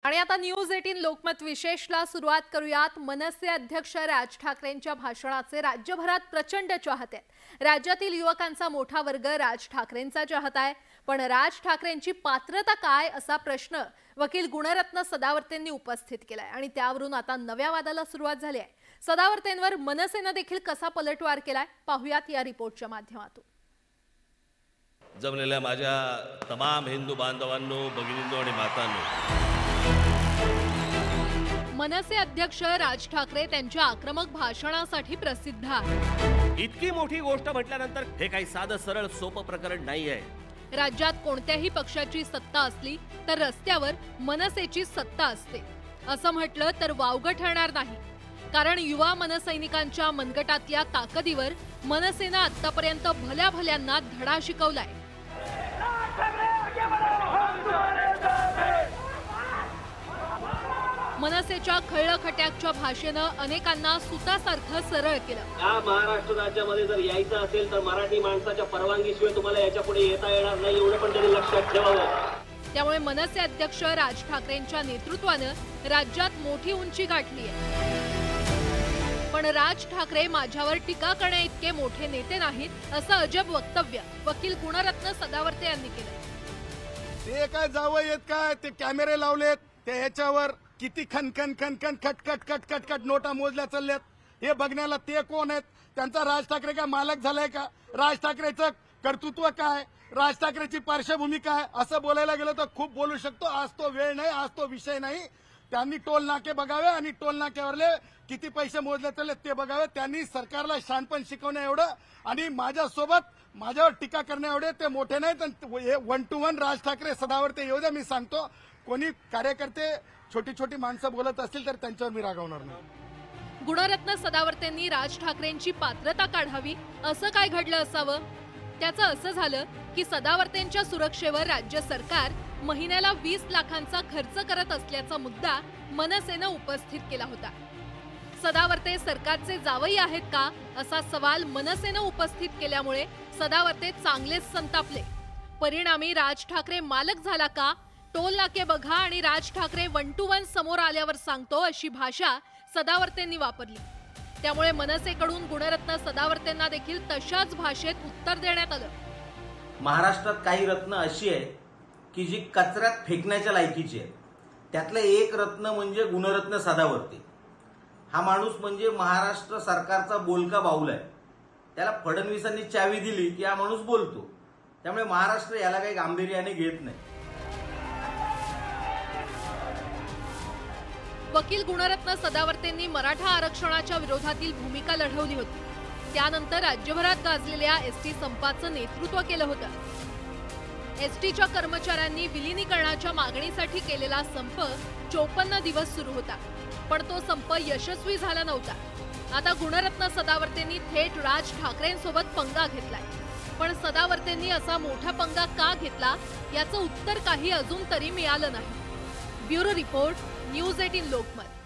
आणि आता न्यूज 18 लोकमत विशेषला सुरुवात करूयात। मनसे अध्यक्ष राज ठाकरेंच्या भाषणाचे राज्यभरात प्रचंड चाहते आहेत। राज्यातील युवकांचा मोठा वर्ग राज ठाकरेंचा चाहता आहे, पण राज ठाकरेंची पात्रता काय असा प्रश्न वकील गुणरत्न सदावर्तेंनी उपस्थित केलाय आणि त्यावरून आता नव्या वादाला सुरुवात झाली आहे। सदावर्तेंवर मनसेने देखील कसा पलटवार केलाय पाहूयात या रिपोर्टच्या माध्यमातून। जमलेल्या माझ्या तमाम हिंदू बांधवांनो, भगिनींनो आणि मातांनो, मनसे अध्यक्ष राज ठाकरे त्यांच्या आक्रमक भाषणासाठी प्रसिद्ध आहेत। इतकी मोठी गोष्ट म्हटल्यानंतर हे काही साधं सरळ सोपं प्रकरण नाहीये। राज्यात कोणत्याही पक्षाची सत्ता असली तर रस्त्यावर मनसेची सत्ता असते असं म्हटलं तर वावगं ठरणार नाही, कारण युवा मनसैनिकांच्या मनगटातल्या ताकदीवर मनसेने आतापर्यंत भल्या भल्यांना धडा शिकवलाय। मनसेच्या खळखट्याच्या भाषेनं अनेकांना सुतासारखं सरळ केलं। या महाराष्ट्र राज्यामध्ये जर यायचं असेल तर मराठी माणसाच्या परवानगीशिवाय तुम्हाला याच्या पुढे येता येणार नाही, एवढं पण त्यांनी लक्षात ठेवावं। त्यामुळे मनसे अध्यक्ष राज ठाकरेंच्या नेतृत्वानं राज्यात मोठी उंची गाठली आहे। पण राज ठाकरे माझ्यावर टीका करण्या इतके मोठे नेते नाहीत असं अजब वक्तव्य वकील गुणरत्न सदावर्ते यांनी केलं। ते काय जावं येत काय, ते कॅमेरे लावलेत, ते ह्याच्यावर किती खनखन खनखन खटखट खटखट खट नोटा मोजल्या चालल्यात, हे बघण्याला ते कोण आहेत? त्यांचा राज ठाकरे काय मालक झालाय का? राज ठाकरेचं कर्तृत्व काय, राज ठाकरेची पार्श्वभूमी काय, असं बोलायला गेलं तर खूप बोलू शकतो। आज तो वेळ नाही, आज तो विषय नाही। त्यांनी टोल नाके बघावे आणि टोल नाक्यावरले किती पैसे मोजले चालले ते बघावे। त्यांनी सरकारला शहाणपण शिकवण्या एवढं आणि माझ्यावर टीका करण्या एवढे ते मोठे नाहीत। 1 to 1 राज ठाकरे सदावर्ते येऊ द्या, मी सांगतो कोणी कार्यकर्ते छोटी छोटी माणसं बोलत असतील तर त्यांच्यावर मी रागवणार नाही। गुणरत्न सदावर्तेंनी राज ठाकरेंची पात्रता काढावी असं काय घडलं असावं? त्याचं असं झालं की सदावर्तेंच्या सुरक्षेवर राज्य सरकार महिन्याला 20 लाखांचा खर्च करत असल्याचा मुद्दा मनसेने उपस्थित केला होता। सदावर्ते सरकारचे जावई आहेत का असा सवाल मनसेने उपस्थित केल्यामुळे सदावर्ते चांगलेच संतापले। परिणामी राज ठाकरे मालक झाला का, टोल नाके बघा आणि राज ठाकरे 1 to 1 समोर आल्यावर सांगतो अशी भाषा सदावर्तेंनी वापरली। त्यामुळे मनसेकडून गुणरत्न सदावर्तेंना देखील तशाच भाषेत उत्तर देण्यात आलं। महाराष्ट्रात काही रत्न अशी आहे की जी कचऱ्यात फेकण्याच्या लायकीची आहे। त्यातलं एक रत्न म्हणजे गुणरत्न सदावर्ते। हा माणूस म्हणजे महाराष्ट्र सरकारचा बोलका बाऊल आहे। त्याला फडणवीसांनी चावी दिली की हा माणूस बोलतो, त्यामुळे महाराष्ट्र याला काही गांभीर्याने घेत नाही। वकील गुणरत्न सदावर्तेंनी मराठा आरक्षणाच्या विरोधातील भूमिका लढवली होती। त्यानंतर राज्यभरात गाजलेल्या एसटी संपाचं नेतृत्व केलं होतं। एसटीच्या कर्मचाऱ्यांनी विलीनीकरणाच्या मागणीसाठी केलेला संप 54 दिवस सुरू होता, पण तो संप यशस्वी झाला नव्हता। आता गुणरत्न सदावर्तेंनी थेट राज ठाकरेंसोबत पंगा घेतलाय, पण सदावर्तेंनी असा मोठा पंगा का घेतला याचं उत्तर काही अजून तरी मिळालं नाही। Bureau report, news 18 Lokmat.